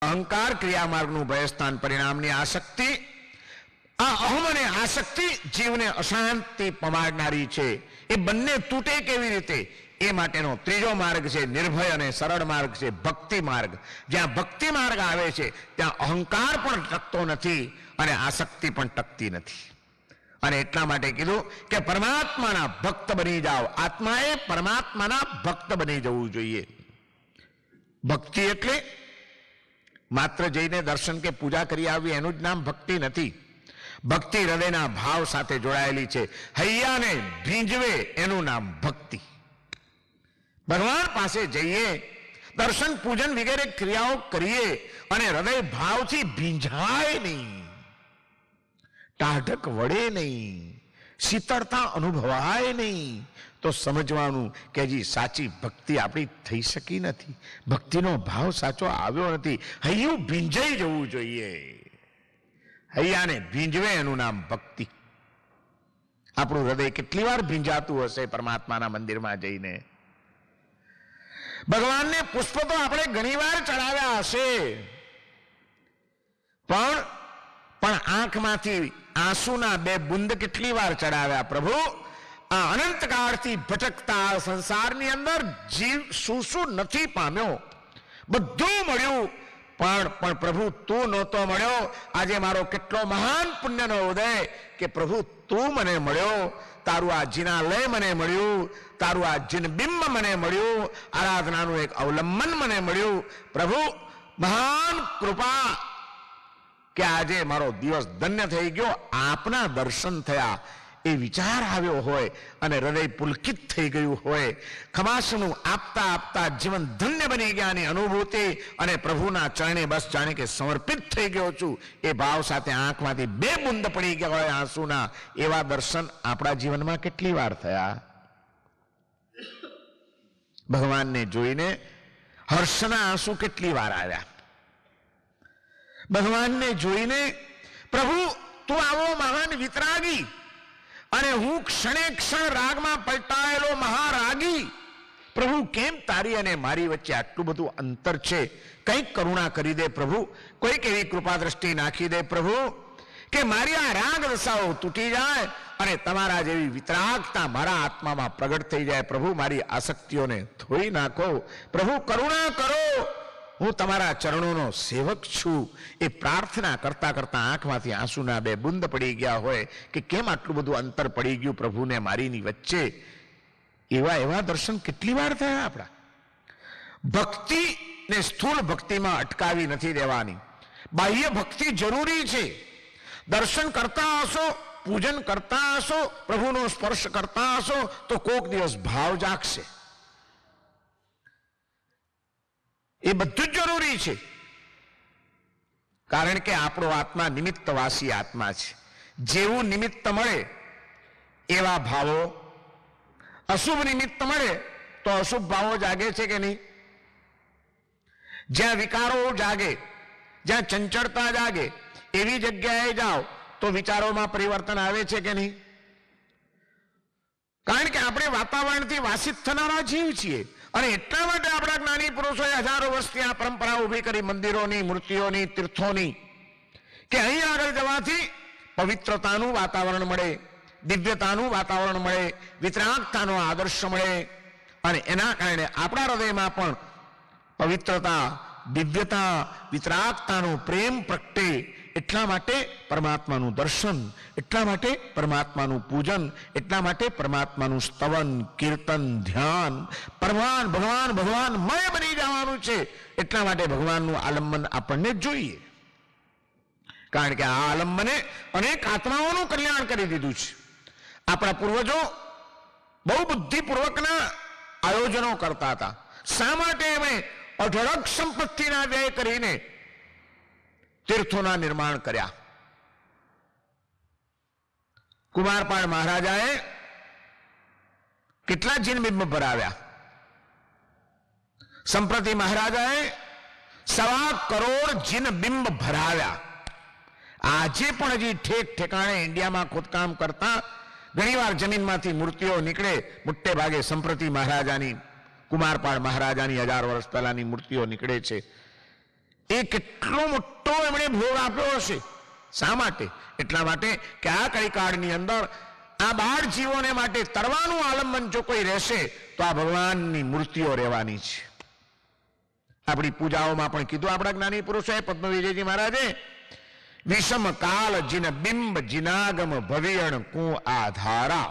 અહંકાર ક્રિયામાર્ગનું ભયસ્થાન પરિણામની આસક્તિ, આ અહમ અને આસક્તિ જીવને અશાંતિ પમાડનારી છે. એ બંને તૂટે કેવી રીતે એ માટેનો ત્રીજો માર્ગ છે નિર્ભય અને સરળ માર્ગ છે ભક્તિ માર્ગ. જ્યાં ભક્તિ માર્ગ આવે છે ત્યાં અહંકાર પણ ટકતો નથી અને આસક્તિ પણ ટકતી નથી. અને એટલા માટે કીધું કે પરમાત્માના ભક્ત બની જાઓ. આત્માએ પરમાત્માના ભક્ત બની જવું જોઈએ. ભક્તિ એટલે માત્ર જઈને દર્શન કે પૂજા કરી આવી એનું જ નામ ભક્તિ નથી. ભક્તિ હૃદયના ભાવ સાથે જોડાયેલી છે. હૈયાને ભીંજવે એનું નામ ભક્તિ. ભગવાન પાસે જઈએ, દર્શન પૂજન વગેરે ક્રિયાઓ કરીએ અને હૃદય ભાવથી ભીંજાય નહીં, ટાઢક વળે નહીં, શીતળતા અનુભવાય નહીં, તો સમજવાનું કે હજી સાચી ભક્તિ આપણી થઈ શકી નથી. ભક્તિનો ભાવ સાચો આવ્યો નથી. હૈયું ભીંજાઈ જવું જોઈએ. હૈયાને ભીંજવે એનું નામ ભક્તિ. આપણું હૃદય કેટલી વાર ભીંજાતું હશે પરમાત્માના મંદિરમાં જઈને. ભગવાનને પુષ્પ તો આપણે ઘણી વાર ચડાવ્યા હશે, પણ આંખમાંથી આંસુના બે બુંદ કેટલી વાર ચડાવ્યા પ્રભુ? આ અનંતકાળથી ભટકતા સંસારની અંદર જીવ શું નથી પામ્યો. બધું મળ્યું પણ પ્રભુ તું નહોતો મળ્યો. આજે મારો કેટલો મહાન પુણ્યનો ઉદય કે પ્રભુ તું મને મળ્યો. તારું આ જિનાલય મને મળ્યું, તારું આ જિનબિંબ મને મળ્યું, આરાધનાનું એક અવલંબન મને મળ્યું. પ્રભુ મહાન કૃપા કે આજે મારો દિવસ ધન્ય થઈ ગયો. આપના દર્શન થયા એ વિચાર આવ્યો હોય અને હૃદય પુલકિત થઈ ગયું હોય, ખમાસનું આપતા આપતા જીવન ધન્ય બની ગયાની અનુભૂતિ અને પ્રભુના ચરણે બસ જાણે કે સમર્પિત થઈ ગયો છું એ ભાવ સાથે આંખમાંથી બે બુંદ પડી ગયા હોય આંસુના, એવા દર્શન આપણા જીવનમાં કેટલી વાર થયા? ભગવાનને જોઈને હર્ષના આંસુ કેટલી વાર આવ્યા? ભગવાનને જોઈને પ્રભુ તું આવો મહાન વિતરાગી અને હું ક્ષણે ક્ષણ રાગમાં પલટાયેલો મહારાગી, પ્રભુ કેમ તારી અને મારી વચ્ચે આટલું બધું અંતર છે? કંઈક કરુણા કરી દે પ્રભુ, કોઈક એવી કૃપા દ્રષ્ટિ નાખી દે પ્રભુ કે મારી આ રાગ રસાઓ તૂટી જાય અને તમારા જેવી વિતરાગતા મારા આત્મામાં પ્રગટ થઈ જાય. પ્રભુ મારી આસક્તિઓને ધોઈ નાખો, પ્રભુ કરુણા કરો, હું તમારા ચરણોનો સેવક છું. એ પ્રાર્થના કરતા કરતા આંખમાંથી આંસુના બે બુંદ પડી ગયા હોય કે કેમ આટલું બધું અંતર પડી ગયું પ્રભુને મારીની વચ્ચે. એવા દર્શન કેટલી વાર થયા આપણા? ભક્તિને સ્થૂળ ભક્તિમાં અટકાવી નથી દેવાની. બાહ્ય ભક્તિ જરૂરી છે. દર્શન કરતા હશો, પૂજન કરતા હશો, પ્રભુનો સ્પર્શ કરતા હશો તો કોક દિવસ ભાવ જાગશે. એ બધું જ જરૂરી છે. કારણ કે આપણો આત્મા નિમિત્તવાસી આત્મા છે. જેવું નિમિત્ત મળે એવા ભાવો, અશુભ નિમિત્ત મળે તો અશુભ ભાવો જાગે છે કે નહીં? જ્યાં વિકારો જાગે, જ્યાં ચંચળતા જાગે એવી જગ્યાએ જાઓ તો વિચારોમાં પરિવર્તન આવે છે કે નહીં? કારણ કે આપણે વાતાવરણથી વાસિત થનારા જીવ છીએ અને એટલા માટે આપણા જ્ઞાની પુરુષોએ હજારો વર્ષથી આ પરંપરા ઉભી કરી મંદિરોની, મૂર્તિઓની, તીર્થોની, કે અહીં આગળ જવાથી પવિત્રતાનું વાતાવરણ મળે, દિવ્યતાનું વાતાવરણ મળે, વિતરાગતાનો આદર્શ મળે અને એના કારણે આપણા હૃદયમાં પણ પવિત્રતા, દિવ્યતા, વિતરાગતાનો પ્રેમ પ્રગટે. એટલા માટે પરમાત્માનું દર્શન, એટલા માટે પરમાત્માનું પૂજન, એટલા માટે પરમાત્માનું સ્તવન, કીર્તન, ધ્યાન, ભગવાનમય બની જવાનું છે. એટલા માટે ભગવાનનું આલંબન આપણને જોઈએ. કારણ કે આ આલંબને અનેક આત્માઓનું કલ્યાણ કરી દીધું છે. આપણા પૂર્વજો બહુ બુદ્ધિપૂર્વકના આયોજનો કરતા હતા. શા માટે અમે અઢળક સંપત્તિના વ્યય કરીને તીર્થોના નિર્માણ કર્યા? કુમારપાળ મહારાજાએ કેટલા જિનબિંબ ભરાવ્યા? સંપ્રતિ મહારાજાએ 1.25 કરોડ જિનબિંબ ભરાવ્યા. આજે પણ હજી ઠેક ઠેકાણે ઇન્ડિયામાં ખોદકામ કરતા ઘણીવાર જમીનમાંથી મૂર્તિઓ નીકળે. મોટે ભાગે સંપ્રતિ મહારાજાની, કુમારપાળ મહારાજાની 1000 વર્ષ પહેલાની મૂર્તિઓ નીકળે છે. એ કેટલો મોટો એમણે ભોગ આપ્યો હશે. શા માટે? એટલા માટે કે આ કળીકાળની અંદર આ બાળ જીવોને માટે તરવાનું આલંબન જો કોઈ રહેશે તો આ ભગવાનની મૂર્તિઓ રહેવાની છે. આપણી પૂજાઓમાં પણ કીધું આપણા જ્ઞાની પુરુષોએ, પદ્મ વિજયજી મહારાજે, વિષમ કાળ જીન બિંબ જીનાગમ ભવિયણ કુ આધારા.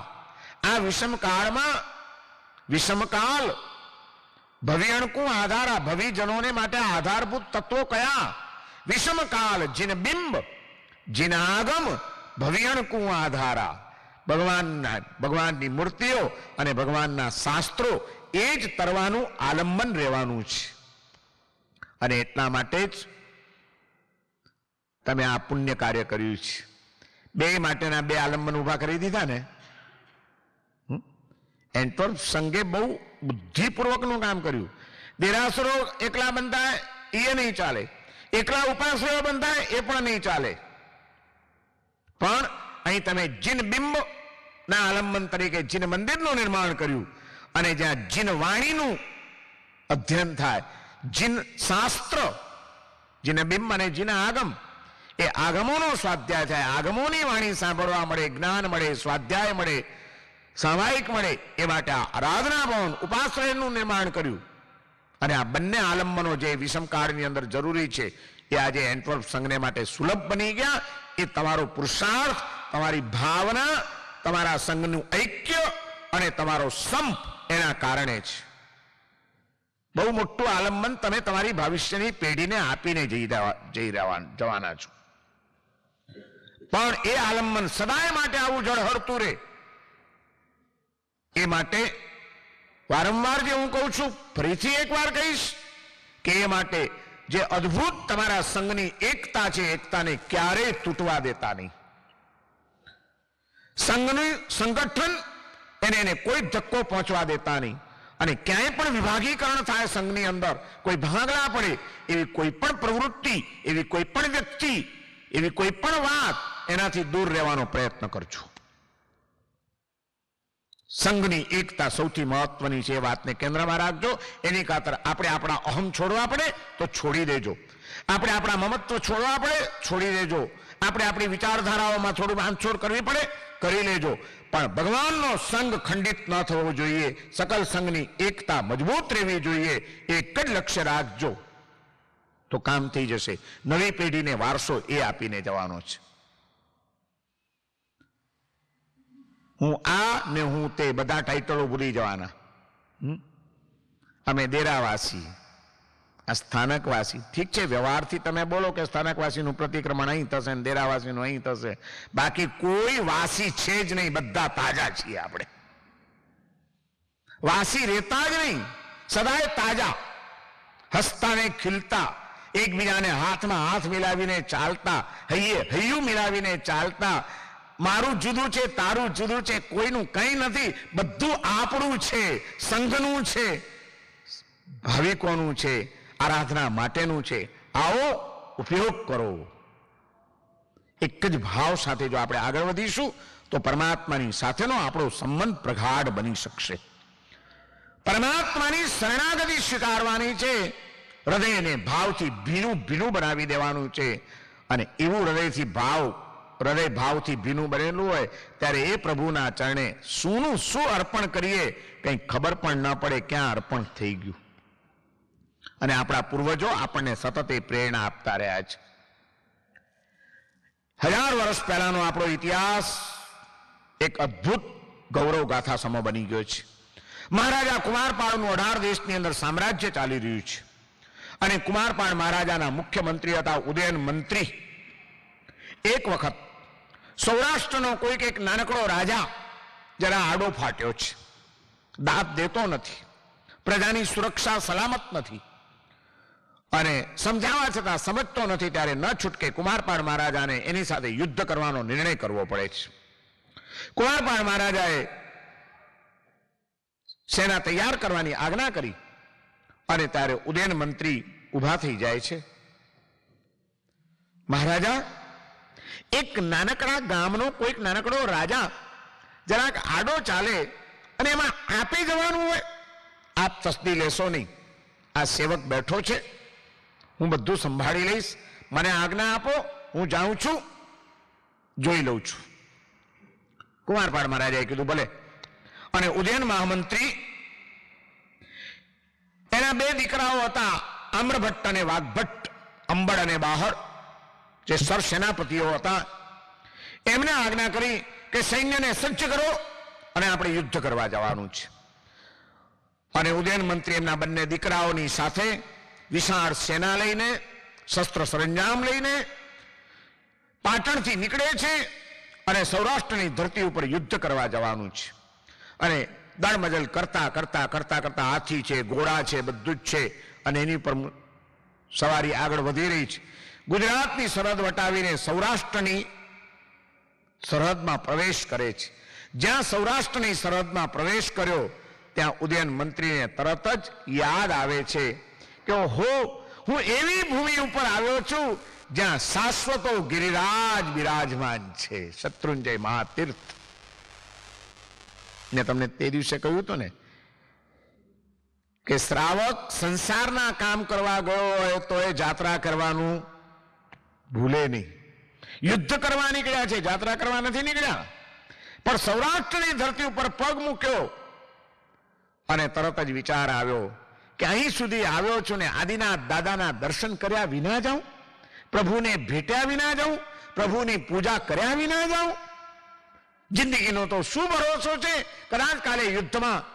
આ વિષમ કાળમાં વિષમ કાળ ભવિયણ કુ આધારા, ભવિજનોને માટે આધારભૂત તત્વો કયા? વિષમ કાળ જીન બિંબ જીનાગમ ભવિયણ કુ આધારા. ભગવાનની મૂર્તિઓ અને ભગવાનના શાસ્ત્રો એ જ તરવાનું આલંબન રહેવાનું છે. અને એટલા માટે જ તમે આ પુણ્ય કાર્ય કર્યું છે. બે માટેના બે આલંબન ઉભા કરી દીધા ને. એન્ટવર્પ સંઘે બહુ બુદ્ધિપૂર્વકનું કામ કર્યું. દેરાસરો એકલા બનતા એ નહીં ચાલે, એકલા ઉપાશ્રયો બનતા એ પણ નહીં ચાલે. પણ અહીં તમે જીન બિંબ ના આલંબન તરીકે જીન મંદિરનું નિર્માણ કર્યું અને જ્યાં જીન વાણીનું અધ્યયન થાય, જીન શાસ્ત્ર, જીન બિંબ અને જીન આગમ, એ આગમોનો સ્વાધ્યાય થાય, આગમોની વાણી સાંભળવા મળે, જ્ઞાન મળે, સ્વાધ્યાય મળે, સામાયિક મળે, એ માટે આ આરાધના ભવન ઉપાશ્રયનું નિર્માણ કર્યું. અને આ બંને આલંબનો જે વિષમકાળની અંદર જરૂરી છે એ આજે એન્ટવર્પ સંઘને માટે સુલભ બની ગયા. એ તમારો પુરુષાર્થ, તમારી ભાવના, તમારા સંઘનું ઐક્ય અને તમારો સંપ એના કારણે છે. બહુ મોટું આલંબન તમે તમારી ભવિષ્યની પેઢીને આપીને જવાના છો. પણ એ આલંબન સદાય માટે આવું ઝળહળતું રહે એ માટે વારંવાર જે હું કહું છું, ફરીથી એકવાર કહીશ કે એ માટે જે અદ્ભુત તમારા સંઘની એકતા છે, એકતાને ક્યારેય તૂટવા દેતા નહીં. સંઘનું સંગઠન એને કોઈ ધક્કો પહોંચવા દેતા નહીં. અને ક્યાંય પણ વિભાગીકરણ થાય સંઘની અંદર, કોઈ ભાગલા પડે, એવી કોઈ પણ પ્રવૃત્તિ, એવી કોઈ પણ વ્યક્તિ, એવી કોઈ પણ વાત, એનાથી દૂર રહેવાનો પ્રયત્ન કરજો. સંઘની એકતા સૌથી મહત્વની છે. એ વાતને કેન્દ્રમાં રાખજો. એની ખાતર આપણે આપણા અહમ છોડવા પડે તો છોડી દેજો. આપણે આપણા મમત્વ છોડવા પડે, છોડી દેજો. આપણે આપણી વિચારધારાઓમાં થોડું બાંધછોડ કરવી પડે, કરી લેજો. પણ ભગવાનનો સંઘ ખંડિત ન થવો જોઈએ. સકલ સંઘની એકતા મજબૂત રહેવી જોઈએ. એક જ લક્ષ્ય રાખજો તો કામ થઈ જશે. નવી પેઢીને વારસો એ આપીને જવાનો છે. હું આ ને હું તે બધા ટાઇટલો ભૂલી જવાના. અમે દેરાવાસી, આ સ્થાનકવાસી. ઠીક છે, વ્યવહારથી તમે બોલો કે સ્થાનકવાસીનું પ્રતિક્રમણ અહીં થશે ને દેરાવાસીનું અહીં થશે. બાકી કોઈ વાસી છે જ નહીં, બધા તાજા છીએ આપણે. વાસી રહેતા જ નહીં, સદાય તાજા, હસતા ને ખીલતા, એકબીજાને હાથમાં હાથ મિલાવીને ચાલતા, હૈયું મિલાવીને ચાલતા. મારું જુદું છે, તારું જુદું છે, કોઈનું કંઈ નથી, બધું આપણું છે, સંઘનું છે, ભાવિકોનું છે, આરાધના માટેનું છે. આવો ઉપયોગ કરો. એક જ ભાવ સાથે જો આપણે આગળ વધીશું તો પરમાત્માની સાથેનો આપણો સંબંધ પ્રગાઢ બની શકશે. પરમાત્માની શરણાગતિ સ્વીકારવાની છે. હૃદયને ભાવથી ભીનું ભીનું બનાવી દેવાનું છે. અને એવું હૃદય ભાવથી ભીનું બનેલું હોય ત્યારે એ પ્રભુના ચરણે શુંનું શું અર્પણ કરીએ કંઈ ખબર પણ ન પડે ક્યાં અર્પણ થઈ ગયું. અને આપણા પૂર્વજો આપણને સતત એ પ્રેરણા આપતા રહ્યા છે. 1000 વર્ષ પહેલાનો આપણો ઇતિહાસ એક અદ્ભુત ગૌરવ ગાથા સમો બની ગયો છે. મહારાજા કુમારપાળનું 18 દેશની અંદર સામ્રાજ્ય ચાલી રહ્યું છે. અને કુમારપાળ મહારાજાના મુખ્યમંત્રી હતા ઉદયન મંત્રી. એક વખત સૌરાષ્ટ્રનો કોઈક એક નાનકડો રાજા જરા આડો ફાટ્યો છે. દાંત દેતો નથી, પ્રજાની સુરક્ષા સલામત નથી અને સમજાવવા છતાં સમજતો નથી. ત્યારે ન છૂટકે કુમારપાળ મહારાજાને એની સાથે યુદ્ધ કરવાનો નિર્ણય કરવો પડે છે. કુમારપાળ મહારાજાએ સેના તૈયાર કરવાની આજ્ઞા કરી અને ત્યારે ઉદયન મંત્રી ઊભા થઈ જાય છે. મહારાજા, એક નાનકડા ગામનો કોઈક નાનકડો રાજા જરાક આડો ચાલે અને એમાં આપી જવાનું હોય, આપ તસ્દી લેશો નહીં. આ સેવક બેઠો છે, હું બધું સંભાળી લઈશ, મને આજ્ઞા આપો, હું જાઉં છું, જોઈ લઉં છું. કુમારપાળ મહારાજાએ કીધું ભલે. અને ઉદયન મહામંત્રી એના 2 દીકરાઓ હતા, આમ્રભટ્ટ અને વાઘભટ્ટ, અંબળ અને બાહડ, જે સરસેનાપતિઓ હતા. એમને આજ્ઞા કરી કે સૈન્યને સજ્જ કરો અને આપણે યુદ્ધ કરવા જવાનું છે. અને ઉદયન મંત્રી એમના બંને દીકરાઓની સાથે વિશાળ સેના લઈને, શસ્ત્ર સરંજામ લઈને પાટણથી નીકળે છે અને સૌરાષ્ટ્રની ધરતી ઉપર યુદ્ધ કરવા જવાનું છે. અને દળમજલ કરતા કરતા કરતા કરતા હાથી છે, ઘોડા છે, બધું જ છે અને એની પર સવારી આગળ વધી રહી છે. ગુજરાતની સરહદ વટાવીને સૌરાષ્ટ્રની સરહદમાં પ્રવેશ કરે છે. જ્યાં સૌરાષ્ટ્રની સરહદમાં પ્રવેશ કર્યો ત્યાં ઉદયન મંત્રીને તરત જ યાદ આવે છે કે હું એવી ભૂમિ ઉપર આવ્યો છું જ્યાં શાશ્વતો ગિરિરાજ બિરાજમાન છે, શત્રુંજય મહાતીર્થ. ને તમને તે દિવસે કહ્યું હતું ને કે શ્રાવક સંસારના કામ કરવા ગયો હોય તો એ જાત્રા કરવાનું ભૂલે નહીં. યુદ્ધ કરવા નીકળ્યા છે, જાત્રા કરવા નથી નીકળ્યા. પણ સૌરાષ્ટ્રની ધરતી ઉપર પગ મૂક્યો અને તરત જ વિચાર આવ્યો કે અહીં સુધી આવ્યો છું ને આદિનાથ દાદાના દર્શન કર્યા વિના જાઉં, પ્રભુને ભેટ્યા વિના જાઉં, પ્રભુની પૂજા કર્યા વિના જાઉં. જિંદગીનો તો શું ભરોસો છે, કદાચ કાલે યુદ્ધમાં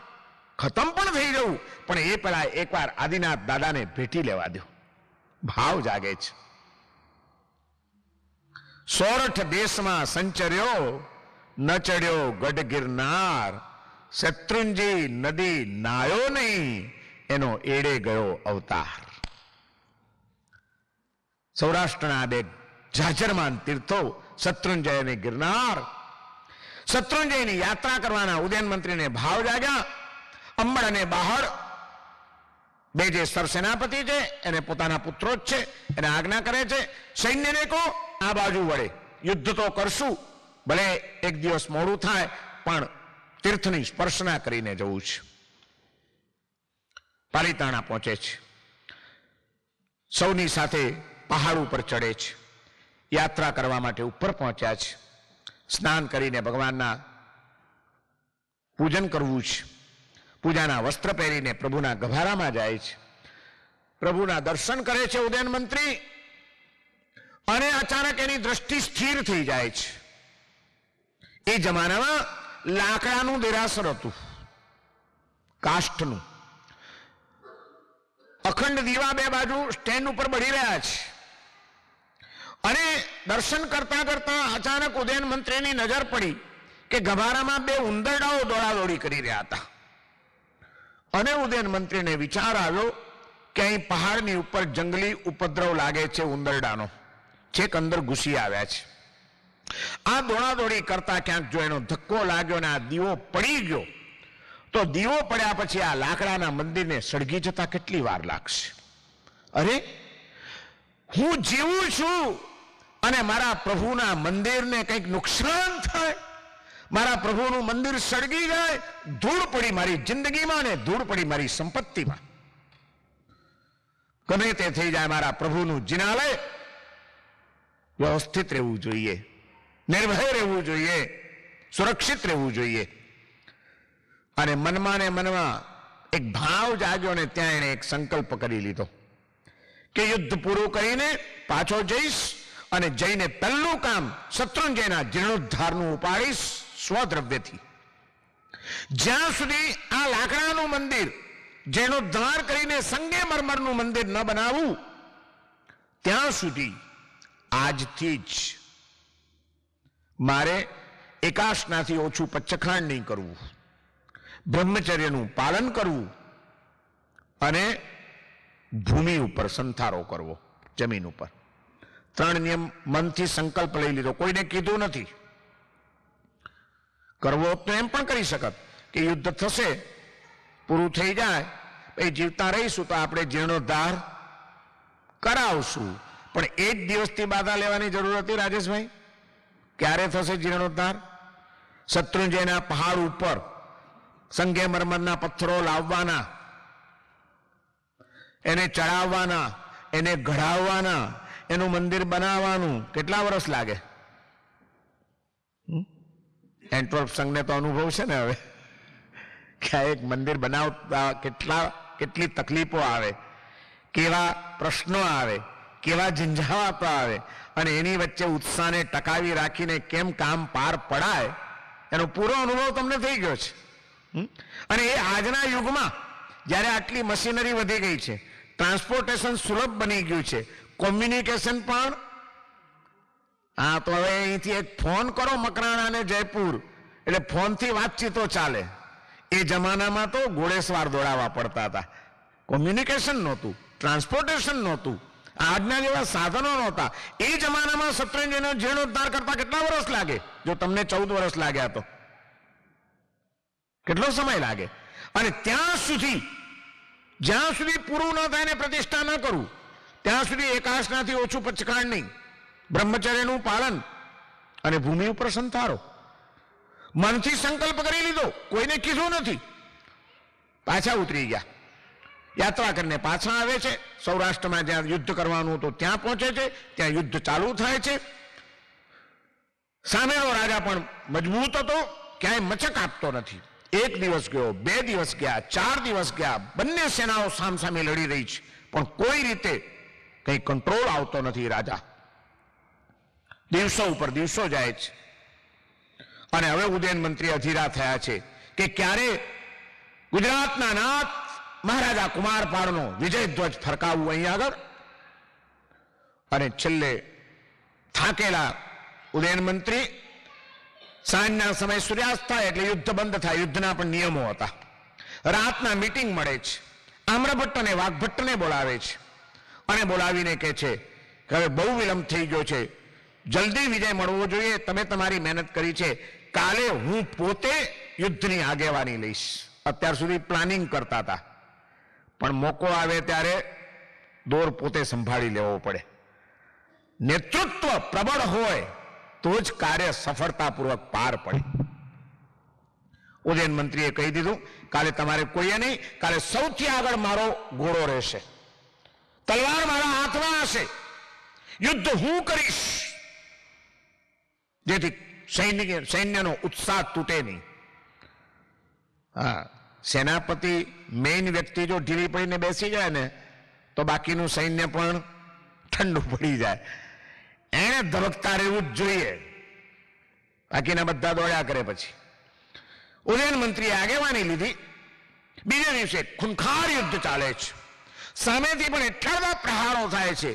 ખતમ પણ થઈ જવું, પણ એ પહેલા એકવાર આદિનાથ દાદાને ભેટી લેવા દો. ભાવ જાગે છે. સોરઠ દેશમાં સંચર્યો, ન ચડ્યો ગઢ ગિરનાર, શત્રુંજી નદી નાયો નહીં, એનો એડે ગયો અવતાર. સૌરાષ્ટ્રના 2 જાજરમાન તીર્થો શત્રુંજય અને ગિરનાર. શત્રુંજયની યાત્રા કરવાના ઉદયન મંત્રીને ભાવ જાગ્યા. અંબળ અને બાહડ 2 જે સરસેનાપતિ છે એને પોતાના પુત્રો જ છે, એને આજ્ઞા કરે છે સૈન્યને કહો આ બાજુ વળે, યુદ્ધ તો કરશું, ભલે એક દિવસ મોડું થાય પણ તીર્થની સ્પર્શના કરીને જવું છે. પાલીતાણા પહોંચે છે, સૌની સાથે પહાડ ઉપર ચડે છે, યાત્રા કરવા માટે ઉપર પહોંચ્યા છે. સ્નાન કરીને ભગવાનના પૂજન કરવું છે. પૂજાના વસ્ત્ર પહેરીને પ્રભુના ગભારામાં જાય છે, પ્રભુના દર્શન કરે છે ઉદયન મંત્રી. અને અચાનક એની દ્રષ્ટિ સ્થિર થઈ જાય છે. એ જમાનામાં લાકડાનું દેરાસર હતું, કાષ્ઠનું. અખંડ દીવા 2 બાજુ સ્ટેન્ડ ઉપર બળી રહ્યા છે. અને દર્શન કરતા કરતા અચાનક ઉદયન મંત્રીની નજર પડી કે ગભારામાં 2 ઉંદરડાઓ દોડાદોડી કરી રહ્યા હતા. અને ઉદયન મંત્રીને વિચાર આવ્યો કે અહીં પહાડની ઉપર જંગલી ઉપદ્રવ લાગે છે ઉંદરડાનો, છેક અંદર ઘૂસી આવ્યા છે. આ દોડાદોડી કરતા ક્યાંક જો એનો ધક્કો લાગ્યો ને આ દીવો પડી ગયો તો દીવો પડ્યા પછી આ લાકડાના મંદિરને સળગી જતા કેટલી વાર લાગશે. અરે હું જીવું છું અને મારા પ્રભુના મંદિરને કંઈક નુકસાન થાય, મારા પ્રભુનું મંદિર સળગી જાય, ધૂળ પડી મારી જિંદગીમાં ને ધૂળ પડી મારી સંપત્તિમાં. ગમે તે થઈ જાય, મારા પ્રભુનું જિનાલય વ્યવસ્થિત રહેવું જોઈએ, નિર્ભય રહેવું જોઈએ, સુરક્ષિત રહેવું જોઈએ. અને મનમાં ને મનમાં એક ભાવ જાગ્યો ને ત્યાં એને એક સંકલ્પ કરી લીધો કે યુદ્ધ પૂરું કરીને પાછો જઈશ અને જઈને પહેલું કામ શત્રુંજયના જીર્ણોદ્ધારનું ઉપાડીશ સ્વદ્રવ્યથી. જ્યાં સુધી આ લાકડાનું મંદિર જીર્ણોદ્ધાર કરીને સંગેમરમરનું મંદિર ન બનાવું ત્યાં સુધી આજથી જ મારે એકાશનાથી ઓછું પચ્ચખાંડ નહીં કરવું, બ્રહ્મચર્યનું પાલન કરવું અને ભૂમિ ઉપર સંથારો કરવો, જમીન ઉપર. 3 નિયમ મનથી સંકલ્પ લઈ લીધો, કોઈને કીધું નથી. કરવો તો એમ પણ કરી શકત કે યુદ્ધ થશે, પૂરું થઈ જાય, પછી જીવતા રહીશું તો આપણે જીર્ણોદ્ધાર કરાવશું. પણ 1 દિવસથી બાધા લેવાની જરૂર હતી રાજેશભાઈ? ક્યારે થશે જીર્ણોદ્ધાર? શત્રુંજયના પહાડ ઉપર સંગેમરમરના પથ્થરો લાવવાના, એને ચડાવવાના, એને ઘડાવવાના, એનું મંદિર બનાવવાનું કેટલા વર્ષ લાગે? એન્ટવર્પ સંઘને તો અનુભવ છે ને હવે કે એક મંદિર બનાવતા કેટલી તકલીફો આવે, કેવા પ્રશ્નો આવે, કેવા ઝંઝાવાતો આવે, અને એની વચ્ચે ઉત્સાહને ટકાવી રાખીને કેમ કામ પાર પડાય એનો પૂરો અનુભવ તમને થઈ ગયો છે. અને એ આજના યુગમાં જ્યારે આટલી મશીનરી વધી ગઈ છે, ટ્રાન્સપોર્ટેશન સુલભ બની ગયું છે, કોમ્યુનિકેશન પણ, હા તો હવે અહીંથી એક ફોન કરો મકરાણા અને જયપુર એટલે ફોનથી વાતચીતો ચાલે. એ જમાનામાં તો ઘોડેસવાર દોડાવવા પડતા હતા. કોમ્યુનિકેશન નહોતું, ટ્રાન્સપોર્ટેશન નહોતું, આજના જેવા સાધનો નહોતા. એ જમાનામાં શત્રુંજયનો જીર્ણોદ્ધાર કરતા કેટલા વર્ષ લાગે? જો તમને 14 વર્ષ લાગ્યા તો કેટલો સમય લાગે? અને ત્યાં સુધી જ્યાં સુધી પૂરું ન થાય ને પ્રતિષ્ઠા ન કરું ત્યાં સુધી એકાસનાથી ઓછું પચકાણ નહીં, બ્રહ્મચર્યનું પાલન અને ભૂમિ ઉપર સંતારો. મનથી સંકલ્પ કરી લીધો, કોઈને કીધું નથી, પાછા ઉતરી ગયા, યાત્રા કરીને પાછા આવે છે. સૌરાષ્ટ્રમાં જ્યાં યુદ્ધ કરવાનું હતું ત્યાં પહોંચે છે, ત્યાં યુદ્ધ ચાલુ થાય છે. સામેનો રાજા પણ મજબૂત હતો, ક્યાંય મચક આપતો નથી. 1 દિવસ ગયો, 2 દિવસ ગયા, 4 દિવસ ગયા, બંને સેનાઓ સામસામે લડી રહી છે, પણ કોઈ રીતે કઈ કંટ્રોલ આવતો નથી. રાજા દિવસો ઉપર દિવસો જાય છે અને હવે ઉદયન મંત્રી અધીરા થયા છે કે ક્યારે ગુજરાતના નાથ મહારાજા કુમારપાળનો વિજય ધ્વજ ફરકાવવું અહીં આગળ. અને છેલ્લે થાકેલા ઉદયન મંત્રી સાંજના સમય સૂર્યાસ્ત થાય એટલે યુદ્ધ બંધ થાય. યુદ્ધના પણ નિયમો હતા. રાતના મીટિંગ મળે છે. આમ્રભટ્ટ અને વાઘભટ્ટને બોલાવે છે અને બોલાવીને કહે છે કે હવે બહુ વિલંબ થઈ ગયો છે, જલ્દી વિજય મળવો જોઈએ. તમે તમારી મહેનત કરી છે, કાલે હું પોતે યુદ્ધની આગેવાની લઈશ. અત્યાર સુધી પ્લાનિંગ કરતા હતા, પણ મોકો આવે ત્યારે દોર પોતે સંભાળી લેવો પડે. નેતૃત્વ પ્રબળ હોય તો જ કાર્ય સફળતાપૂર્વક પાર પડે. ઉદયન મંત્રીએ કહી દીધું, કાલે તમારે કોઈએ નહીં, કાલે સૌથી આગળ મારો ઘોડો રહેશે, તલવાર મારા હાથમાં હશે, યુદ્ધ હું કરીશ, જેથી સૈન્યનો ઉત્સાહ તૂટે નહીં. હા, સેનાપતિ મેઇન વ્યક્તિ જો ઢીલી પડીને બેસી જાય ને તો બાકીનું સૈન્ય પણ ઠંડુ પડી જાય. એને ધબકતા રહેવું જ જોઈએ, બાકીના બધા દોડ્યા કરે. પછી ઉદયન મંત્રીએ આગેવાની લીધી. બીજા દિવસે ખૂંખાર યુદ્ધ ચાલે છે. સામેથી પણ એટલા બધા પ્રહારો થાય છે,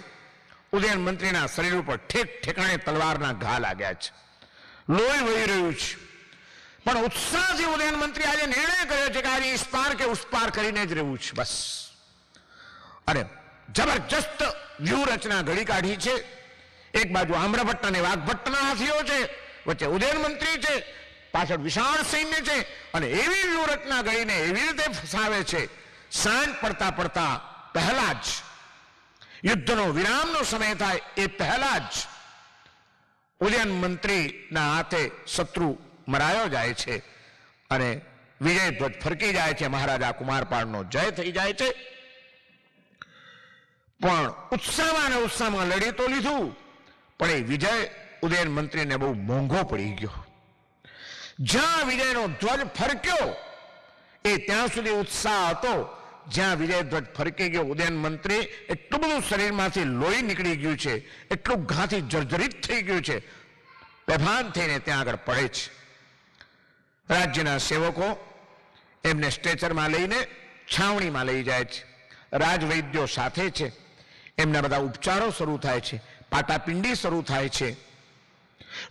ઉદયન મંત્રીના શરીર ઉપર ઠેક ઠેકાણે તલવારના ઘા લાગ્યા છે, લોહી વહી રહ્યું છે. પણ ઉત્સાહથી ઉદયન મંત્રી આજે નિર્ણય કર્યો છે કે આજે ઇસ પાર કે ઉસ પાર કરીને જ રહેવું છે બસ. અને જબરજસ્ત વ્યૂહરચના ઘડી કાઢી છે. એક બાજુ આમ્રભટ્ટ અને વાઘભટ્ટના હાથીઓ છે, વચ્ચે ઉદયન મંત્રી છે, પાછળ વિશાળ સૈન્ય છે, અને એવી વ્યૂહરચના ઘડીને એવી રીતે ફસાવે છે. સાંજ પડતા પડતા પહેલા જ યુદ્ધનો વિરામનો સમય થાય એ પહેલા જ ઉદયન મંત્રીના હાથે શત્રુ મરાયો જાય છે અને વિજય ધ્વજ ફરકી જાય છે. મહારાજા કુમારપાળનો જય થઈ જાય છે. પણ ઉત્સાહમાં અને ઉત્સાહમાં લડી તો લીધું, પણ એ વિજય ઉદયન મંત્રીને બહુ મોંઘો પડી ગયો. જ્યાં વિજયનો ધ્વજ ફરક્યો એ ત્યાં સુધી ઉત્સાહ હતો, જ્યાં વિજય ધ્વજ ફરકી ગયો ઉદયન મંત્રી એટલું બધું શરીરમાંથી લોહી નીકળી ગયું છે, એટલું ઘાથી જર્જરિત થઈ ગયું છે, બેભાન થઈને ત્યાં આગળ પડે છે. રાજ્યના સેવકો એમને સ્ટ્રેચરમાં લઈને છાવણીમાં લઈ જાય છે. રાજવૈદ્યો સાથે છે. એમના બધા ઉપચારો શરૂ થાય છે, પાટાપિંડી શરૂ થાય છે.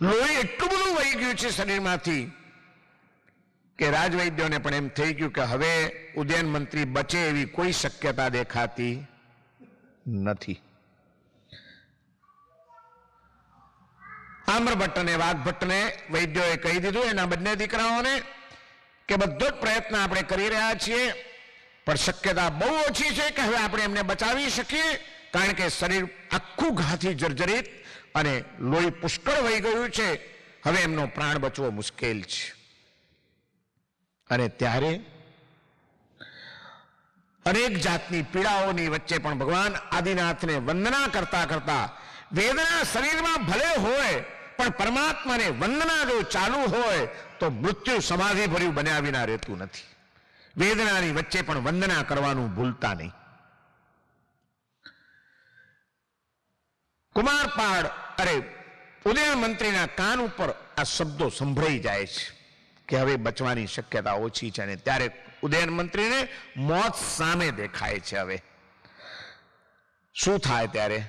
લોહી એટલું બધું વહી ગયું છે શરીરમાંથી કે રાજવૈદ્યોને પણ એમ થઈ ગયું કે હવે ઉદયન મંત્રી બચે એવી કોઈ શક્યતા દેખાતી નથી. આમ્રભટ્ટ અને વાઘભટ્ટને વૈદ્યોએ કહી દીધું, એના બંને દીકરાઓને, કે બધો જ પ્રયત્ન આપણે કરી રહ્યા છીએ, પણ શક્યતા બહુ ઓછી છે કે હવે આપણે એમને બચાવી શકીએ, કારણ કે શરીર આખું ઘાથી જર્જરિત અને લોહી પુષ્કળ વહી ગયું છે. હવે એમનો પ્રાણ બચવો મુશ્કેલ છે. અને ત્યારે અનેક જાતની પીડાઓની વચ્ચે પણ ભગવાન આદિનાથને વંદના કરતા કરતા વેદના શરીરમાં ભલે હોય પણ પરમાત્માને વંદના જો ચાલુ હોય તો મૃત્યુ સમાધિ ભર્યું બન્યા વિના રહેતું નથી. વેદનાની વચ્ચે પણ વંદના કરવાનું ભૂલતા નહીં. કુમારપાળ ઉદયન મંત્રીના કાન ઉપર આ શબ્દો સંભળાઈ જાય છે કે હવે બચવાની શક્યતા ઓછી છે. અને ત્યારે ઉદયન મંત્રીને મોત સામે દેખાય છે. હવે શું થાય ત્યારે?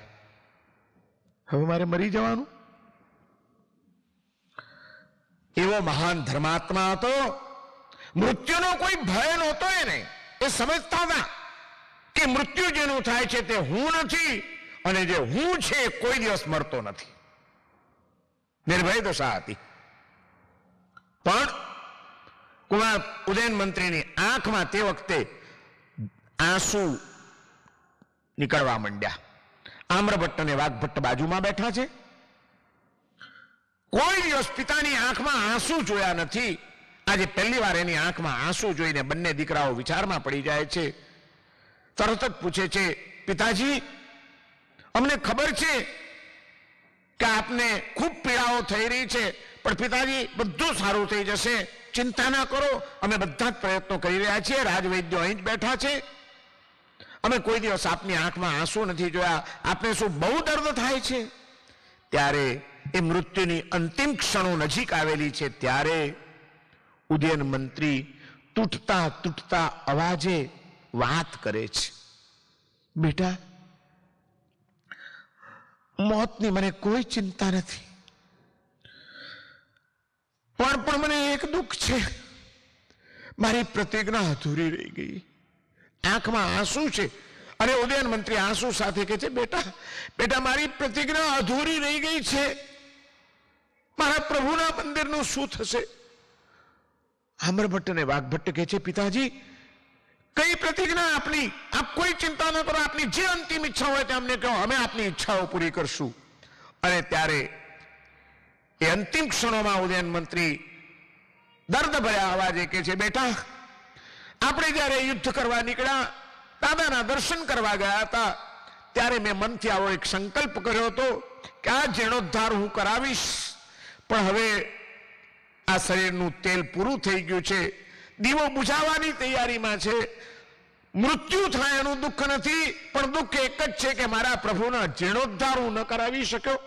હવે મારે મરી જવાનું? એવો મહાન ધર્માત્મા હતો, મૃત્યુનો કોઈ ભય નહોતો એને. એ સમજતા હતા કે મૃત્યુ જેનું થાય છે તે હું નથી, અને જે હું છે કોઈ દિવસ મરતો નથી. નિર્ભય દશા હતી. પણ કુમાર ઉદયન મંત્રીની આંખમાં તે વખતે આંસુ નીકળવા માંડ્યા. આમ્રભટ્ટ અને વાઘભટ્ટ બાજુમાં બેઠા છે. કોઈ દિવસ પિતાની આંખમાં આંસુ જોયા નથી. આજે પહેલી વાર એની આંખમાં આંસુ જોઈને બંને દીકરાઓ વિચારમાં પડી જાય છે. તરત જ પૂછે છે, પિતાજી, અમને ખબર છે કે આપને ખૂબ પીડાઓ થઈ રહી છે, પણ પિતાજી બધું સારું થઈ જશે, ચિંતા ના કરો. અમે બધા જ પ્રયત્નો કરી રહ્યા છીએ. રાજવૈદ્યો અહીં જ બેઠા છે. અમે કોઈ દિવસ આપની આંખમાં આંસુ નથી જોયા. આપને શું બહુ દર્દ થાય છે? ત્યારે એ મૃત્યુની અંતિમ ક્ષણો નજીક આવેલી છે. ત્યારે ઉદયન મંત્રી તૂટતા તૂટતા અવાજે વાત કરે છે, બેટા, મોતની મને કોઈ ચિંતા નથી, પણ મને એક દુઃખ છે. મારી પ્રતિજ્ઞા અધૂરી રહી ગઈ. આંખમાં આંસુ છે. અને ઉદયન મંત્રી આંસુ સાથે કહે છે, બેટા, મારી પ્રતિજ્ઞા અધૂરી રહી ગઈ છે. મારા પ્રભુના મંદિરનું શું થશે? આમ્રભટ્ટ અને વાઘભટ્ટ કહે છે, પિતાજી, કઈ પ્રતિજ્ઞા આપની? આપ કોઈ ચિંતા ન કરો. આપની જે અંતિમ ઈચ્છા હોય તે અમને કહો, અમે આપની ઈચ્છાઓ પૂરી કરશું. અને ત્યારે એ અંતિમ ક્ષણોમાં ઉદયન મંત્રી દર્દ ભર્યા અવાજે કહે છે, બેટા, આપણે જયારે યુદ્ધ કરવા નીકળ્યા, દાદાના દર્શન કરવા ગયા હતા, ત્યારે મેં મનથી આવો એક સંકલ્પ કર્યો હતો કે આ જીર્ણોદ્ધાર હું કરાવીશ. પણ હવે આ શરીરનું તેલ પૂરું થઈ ગયું છે, દીવો બુઝાવવાની તૈયારીમાં છે. મૃત્યુ થાય એનું દુઃખ નથી, પણ દુઃખ એક જ છે કે મારા પ્રભુના જીર્ણોદ્ધાર હું ન કરાવી શક્યો.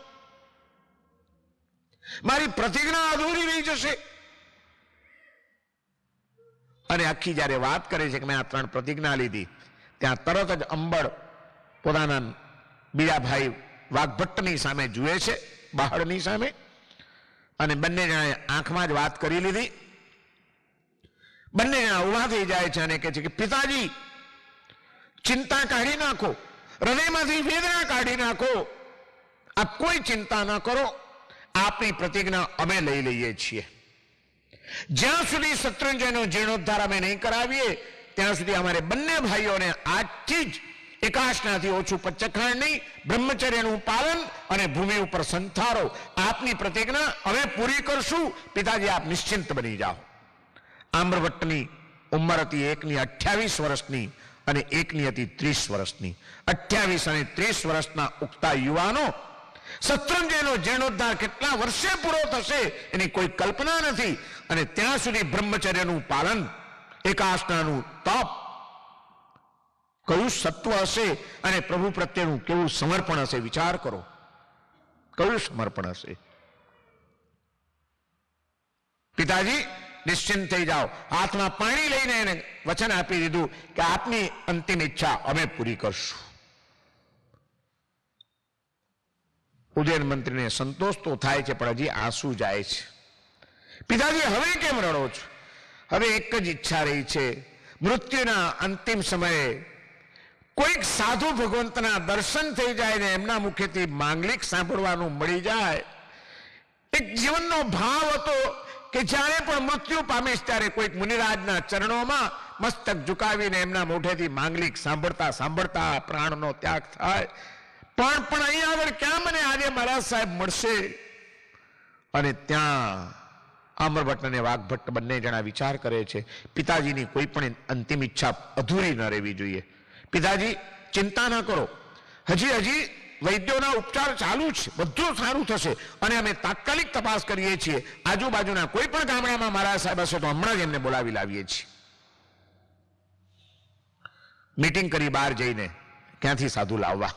મારી પ્રતિજ્ઞા અધૂરી રહી જશે. અને આખી જયારે વાત કરે છે કે મેં આ 3 પ્રતિજ્ઞા લીધી, ત્યાં તરત જ અંબળ પોતાના બીજા ભાઈ વાઘભટ્ટની સામે જુએ છે, બહારની સામે. અને બંને જણાએ આંખમાં જ વાત કરી લીધી. બંને જણા ઉભા થઈ જાય છે અને કહે છે કે પિતાજી, ચિંતા કાઢી નાખો, હૃદયમાંથી વેદના કાઢી નાખો. આપ કોઈ ચિંતા ના કરો. આપની પ્રતિજ્ઞા અમે લઈ લઈએ છીએ. જ્યાં સુધી શત્રુંજયનો જીર્ણોદ્ધાર અમે નહીં કરાવીએ ત્યાં સુધી અમારે બંને ભાઈઓને આજથી જ એકાશનાથી ઓછું પચખાણ નહીં, બ્રહ્મચર્યનું પાલન અને ભૂમિ ઉપર સંથારો. આપની પ્રતિજ્ઞા અમે પૂરી કરશું. પિતાજી, આપ નિશ્ચિંત બની જાઓ. આમ્રભટ્ટની ઉંમર હતી એકની 28 વર્ષની અને એકની હતી 30 વર્ષની. 28 અને 30 વર્ષના ઉગતા યુવાનો શત્રુંજયનો જીર્ણોદ્ધાર કેટલા વર્ષે પૂરો થશે એની કોઈ કલ્પના નથી. અને ત્યાં સુધી બ્રહ્મચર્યનું પાલન, એકાશનાનું તપ, કયું સત્વ હશે અને પ્રભુ પ્રત્યેનું કેવું સમર્પણ હશે, વિચાર કરો. કયું સમર્પણ હશે? પિતાજી, નિશ્ચિંત થઈ જાઓ. હાથમાં પાણી લઈને એને વચન આપી દીધું કે આપની અંતિમ ઈચ્છા અમે પૂરી કરશું. ઉદયન મંત્રીને સંતોષ તો થાય છે, પણ હજી આંસુ જાય છે. પિતાજી, હવે કેમ રડો છો? હવે એક જ ઈચ્છા રહી છે, મૃત્યુના અંતિમ સમયે કોઈક સાધુ ભગવંતના દર્શન થઈ જાય ને એમના મુખેથી માંગલિક સાંભળવાનું મળી જાય. એક જીવનનો ભાવ હતો કે જ્યારે પણ મૃત્યુ પામીશ ત્યારે કોઈક મુનિરાજના ચરણોમાં મસ્તક ઝુકાવીને એમના મોઢેથી માંગલિક સાંભળતા સાંભળતા પ્રાણનો ત્યાગ થાય. પણ અહીં આગળ ક્યાં મને આજે મહારાજ સાહેબ મળશે? અને ત્યાં આમ્રભટ્ટ અને વાઘભટ્ટ બંને જણા વિચાર કરે છે, પિતાજીની કોઈ પણ અંતિમ ઈચ્છા અધૂરી ન રહેવી જોઈએ. પિતાજી ચિંતા ન કરો, હજી વૈદ્યોના ઉપચાર ચાલુ છે, બધું સારું થશે અને અમે તાત્કાલિક તપાસ કરીએ છીએ. આજુબાજુના કોઈ પણ ગામડામાં મારા સાહેબ હશે તો હમણાં જ એમને બોલાવી લાવીએ છીએ. મીટિંગ કરી બહાર જઈને ક્યાંથી સાધુ લાવવા,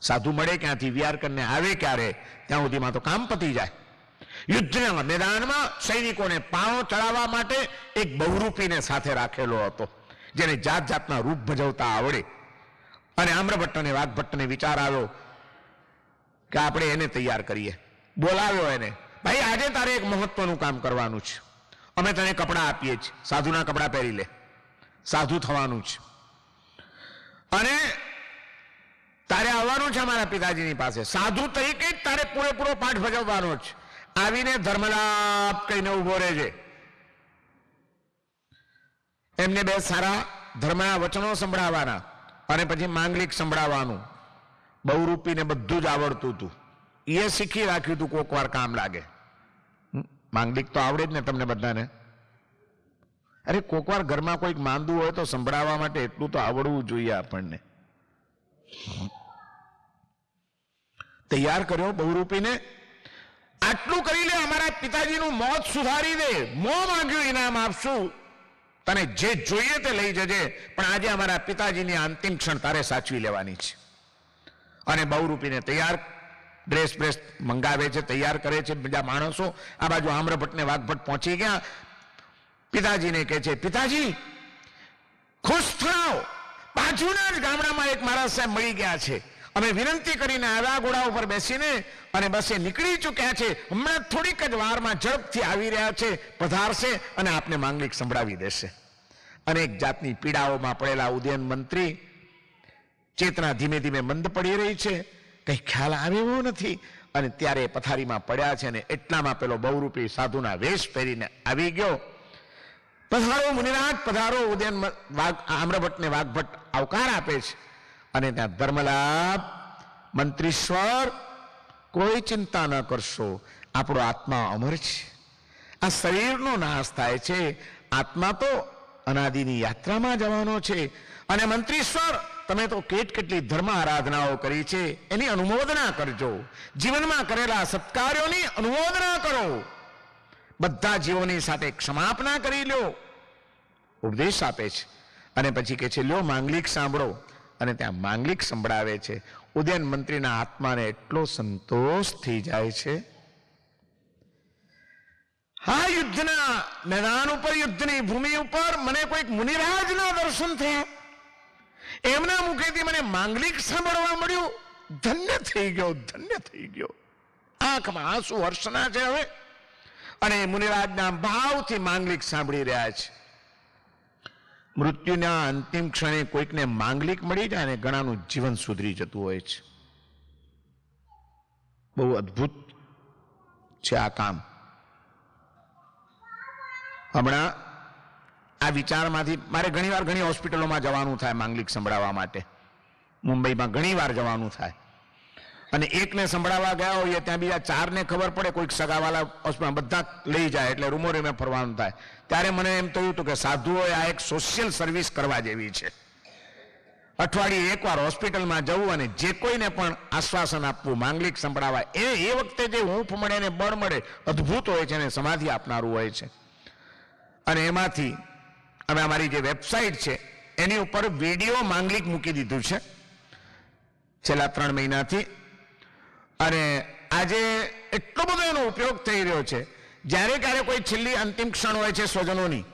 સાધુ મળે ક્યાંથી, વિયારકરને આવે ક્યારે, ત્યાં સુધીમાં તો કામ પતી જાય. યુદ્ધના મેદાનમાં સૈનિકોને પાણો ચડાવવા માટે એક બહુરૂપીને સાથે રાખેલો હતો, જેને જાત જાતના રૂપ ભજવતા આવડે. અને આમ્રભટ્ટ અને વાઘભટ્ટને વિચાર આવ્યો કે આપણે એને તૈયાર કરીએ. બોલાવ્યો એને, ભાઈ આજે તારે એક મહત્વનું કામ કરવાનું છે, અમે તને કપડાં આપીએ છીએ, સાધુના કપડાં પહેરી લે, સાધુ થવાનું છે અને તારે આવવાનું છે અમારા પિતાજીની પાસે. સાધુ તરીકે જ તારે પૂરેપૂરો પાઠ ભજવવાનો છે. આવીને ધર્મલાપ કહીને ઉભો રહેજે. એમને બે સારા ધર્મના વચનો સંભળાવવાના અને પછી માંગલિક સંભળાવવાનું. બહુરૂપીને બધું જ આવડતું હતું, એ શીખી રાખ્યું હતું, કોક વાર કામ લાગે. માંગલિક તો આવડે જ ને તમને બધાને. અરે કોક વાર ઘરમાં કોઈક માંદું હોય તો સંભળાવવા માટે એટલું તો આવડવું જોઈએ આપણને. તૈયાર કર્યો બહુરૂપીને. આટલું કરી લે, અમારા પિતાજીનું મોત સુધારી દે, મોં માંગ્યું ઇનામ આપશું, તને જે જોઈએ તે લઈ જજે, પણ આજે અમારા પિતાજીની અંતિમ ક્ષણ તારે સાચવી લેવાની છે. અને બહુરૂપીને તૈયાર ડ્રેસ મંગાવે છે, તૈયાર કરે છે બીજા માણસો. આ બાજુ આમ્રભટ્ટ ને વાઘભટ્ટ પહોંચી ગયા. પિતાજીને કહે છે, પિતાજી ખુશ થાઓ, બાજુના જ ગામડામાં એક મારા સાહેબ મળી ગયા છે, અમે વિનંતી કરીને આવ્યા ઘોડા ઉપર બેસીને અને બસ એ નીકળી ચૂક્યા છે, હમણાં થોડીક જ વારમાં ઝડપથી આવી રહ્યા છે, પધારશે અને આપને માંગલિક સંભળાવી દેશે. અનેક જાતની પીડાઓમાં પડેલા ઉદયન મંત્રી, ચેતના ધીમે ધીમે મંદ પડી રહી છે, કઈ ખ્યાલ આવ્યો નથી અને ત્યારે પથારીમાં પડ્યા છે. અને એટલામાં પેલો બહુરૂપી સાધુના વેશ પહેરીને આવી ગયો. પધારો મુનિરાજ, પધારો. ઉદયન આમ્રભટ્ટ ને વાઘભટ્ટ આવકાર આપે છે. અને ત્યાં ધર્મલાભ, મંત્રીશ્વર કોઈ ચિંતા ન કરશો, આપણો આત્મા અમર છે, આ શરીરનો નાશ થાય છે, આત્મા તો અનાદિની યાત્રામાં જવાનો છે. અને મંત્રીશ્વર તમે તો કેટલી ધર્મ આરાધનાઓ કરી છે, એની અનુમોદના કરજો, જીવનમાં કરેલા સત્કાર્યોની અનુમોદના કરો, બધા જીવોની સાથે ક્ષમાપના કરી લ્યો, ઉપદેશ આપે છે. અને પછી કહે છે, લ્યો માંગલિક સાંભળો. અને ત્યાં માંગલિક સંભળાવે છે. ઉદયન મંત્રીના આત્માને એટલો સંતોષ થઈ જાય છે. હા, યુદ્ધના મેદાન ઉપર, યુદ્ધની ભૂમિ ઉપર મને કોઈક મુનિરાજના દર્શન થયા, એમના મુખેથી મને માંગલિક સાંભળવા મળ્યું, ધન્ય થઈ ગયો, ધન્ય થઈ ગયો. આંખમાં આંસુ હર્ષના છે હવે. અને મુનિરાજના ભાવથી માંગલિક સાંભળી રહ્યા છે. મૃત્યુના અંતિમ ક્ષણે કોઈકને માંગલિક મળી જાય ને ઘણાનું જીવન સુધરી જતું હોય છે. બહુ અદ્ભુત છે આ કામ. હમણાં આ વિચારમાંથી મારે ઘણી હોસ્પિટલોમાં જવાનું થાય માંગલિક સંભળાવવા માટે. મુંબઈમાં ઘણી વાર જવાનું થાય. અને એકને સંભળાવવા ગયા હોઈએ ત્યાં બીજા ચારને ખબર પડે, કોઈક સગાવાલા હોસ્પિટલ બધા લઈ જાય એટલે રૂમો રૂમે ફરવાનું થાય. ત્યારે મને એમ થયું હતું કે સાધુઓએ આ એક સોશિયલ સર્વિસ કરવા જેવી છે. અઠવાડિયે એકવાર હોસ્પિટલમાં જવું અને જે કોઈને પણ આશ્વાસન આપવું, માંગલિક સંભળાવવા. એ વખતે જે હૂંફ મળે ને બળ મળે, અદ્ભુત હોય છે અને સમાધિ આપનારું હોય છે. અને એમાંથી અમે અમારી જે વેબસાઇટ છે એની ઉપર વિડીયો માંગલિક મૂકી દીધું છે છેલ્લા 3 મહિનાથી. અને આજે એટલો બધો એનો ઉપયોગ થઈ રહ્યો છે. જ્યારે ક્યારે કોઈ છેલ્લી અંતિમ ક્ષણ હોય છે સ્વજનોની,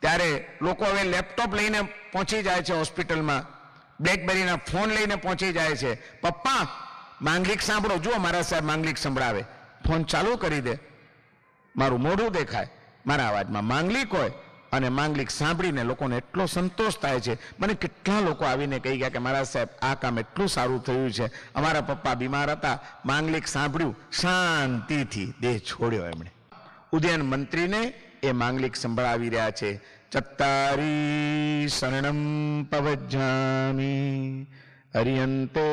ત્યારે લોકો હવે લેપટોપ લઈને પહોંચી જાય છે હોસ્પિટલમાં, બ્લેકબેરીના ફોન લઈને પહોંચી જાય છે. પપ્પા માંગલિક સાંભળો, જુઓ મારા સાહેબ માંગલિક સંભળાવે. ફોન ચાલુ કરી દે, મારું મોઢું દેખાય, મારા અવાજમાં માંગલિક હોય અને માંગલિક સાંભળીને લોકોને એટલો સંતોષ થાય છે. મને કેટલા લોકો આવીને કહી ગયા કે મારા સાહેબ આ કામ એટલું સારું થયું છે, અમારા પપ્પા બીમાર હતા, માંગલિક સાંભળ્યું, શાંતિથી દેહ છોડ્યો એમણે. ઉદયન મંત્રીને એ માંગલિક સંભળાવી રહ્યા છે. ચત્તારી શરણમ પવજ્જામિ, હરિયંતે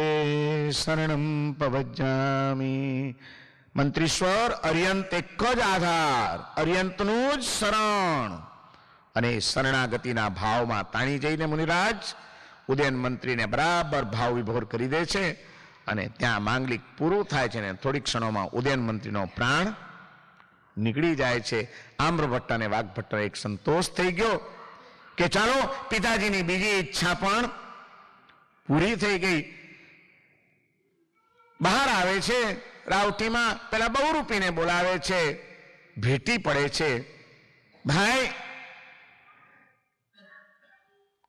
શરણમ પવજ્જામિ, મંત્રીશ્વર અર્યંત એક જ આધાર, અર્યંતનું જ શરણ. અને શરણાગતિના ભાવમાં તાણી જઈને મુનિરાજ ઉદયન મંત્રીને બરાબર ભાવ વિભોર કરી દે છે અને ત્યાં માંગલિક પૂરું થાય છે ને થોડીક ક્ષણોમાં ઉદયન મંત્રીનો પ્રાણ નીકળી જાય છે. આમ્રભટ્ટ અને વાઘભટ્ટને એક સંતોષ થઈ ગયો કે ચાલો પિતાજીની બીજી ઈચ્છા પણ પૂરી થઈ ગઈ. બહાર આવે છે રાવટીમાં, પેલા બહુરૂપીને બોલાવે છે, ભેટી પડે છે. ભાઈ,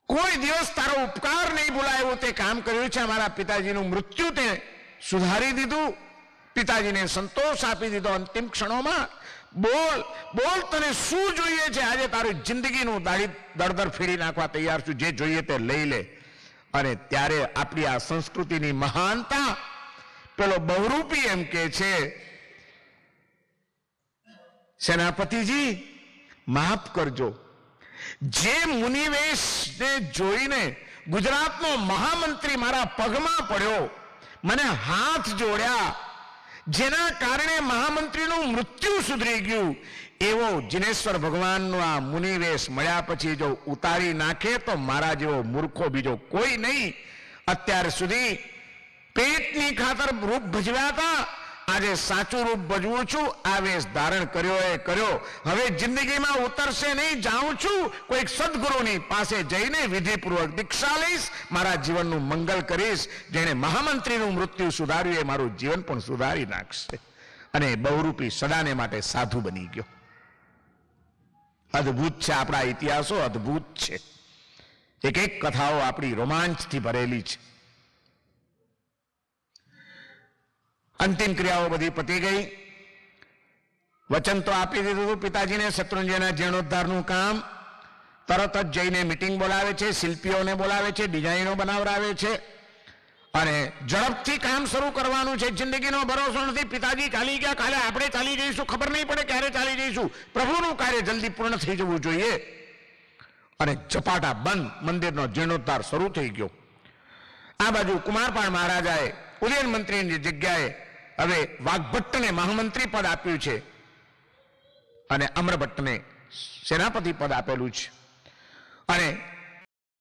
કોઈ દિવસ તારો ઉપકાર નહીં ભૂલાયો, તે કામ કર્યું છે, અમારા પિતાજીનું મૃત્યુ તે સુધારી દીધું, પિતાજીને સંતોષ આપી દીધો. અંતિમ ક્ષણોમાં બોલ બોલ, તને શું જોઈએ છે? આજે તારી જિંદગીનું દાઢી દળદર ફેરી નાખવા તૈયાર છું, જે જોઈએ તે લઈ લે. અને ત્યારે આપણી આ સંસ્કૃતિની મહાનતા પેલો બહુરૂપી એમ કે છે, સેનાપતિજી માફ કરજો, જે મુનિવેશને જોઈને ગુજરાતનો મહામંત્રી મારા પગમાં પડ્યો, મને હાથ જોડ્યા, જેના કારણે મહામંત્રીનું મૃત્યુ સુધરી ગયું, એવો જિનેશ્વર ભગવાનનો આ મુનિવેશ મળ્યા પછી જો ઉતારી નાખે તો મારા જેવો મૂર્ખો બીજો કોઈ નહીં. અત્યાર સુધી પેટની ખાતર રૂપ ભજવ્યા હતા, આજે સાચું રૂપ ભજવું છું, આ વેશ ધારણ કર્યો એ કર્યો. હવે જિંદગીમાં ઉતરશે નહીં, જાઉં છું કોઈક સદગુરુની પાસે જઈને વિધિપૂર્વક દીક્ષા લઈશ, મારા જીવનનું મંગલ કરીશ. જેણે મહામંત્રીનું મૃત્યુ સુધાર્યું એ મારું જીવન પણ સુધારી નાખશે. અને બહુરૂપી સદાને માટે સાધુ બની ગયો. અદ્ભુત છે આપણા ઇતિહાસો, અદ્ભુત છે. એક એક કથાઓ આપણી રોમાંચથી ભરેલી છે. અંતિમ ક્રિયાઓ બધી પતી ગઈ. વચન તો આપી દીધું હતું પિતાજીને, શત્રુંજયના જીર્ણોદ્ધારનું કામ. તરત જ જઈને મીટિંગ બોલાવે છે, શિલ્પીઓને બોલાવે છે, ડિઝાઇનો બનાવડાવે છે અને ઝડપથી કામ શરૂ કરવાનું છે. જિંદગીનો ભરોસો નથી, પિતાજી ચાલી ગયા, કાલે આપણે ચાલી જઈશું, ખબર નહીં પડે ક્યારે ચાલી જઈશું. પ્રભુનું કાર્ય જલ્દી પૂર્ણ થઈ જવું જોઈએ. અને ઝપાટા બંધ મંદિરનો જીર્ણોદ્ધાર શરૂ થઈ ગયો. આ બાજુ કુમારપાળ મહારાજાએ ઉદયન મંત્રીની જગ્યાએ હવે વાઘભટ્ટને મહામંત્રી પદ આપ્યું છે અને અમ્રભટ્ટને સેનાપતિ પદ આપેલું છે. અને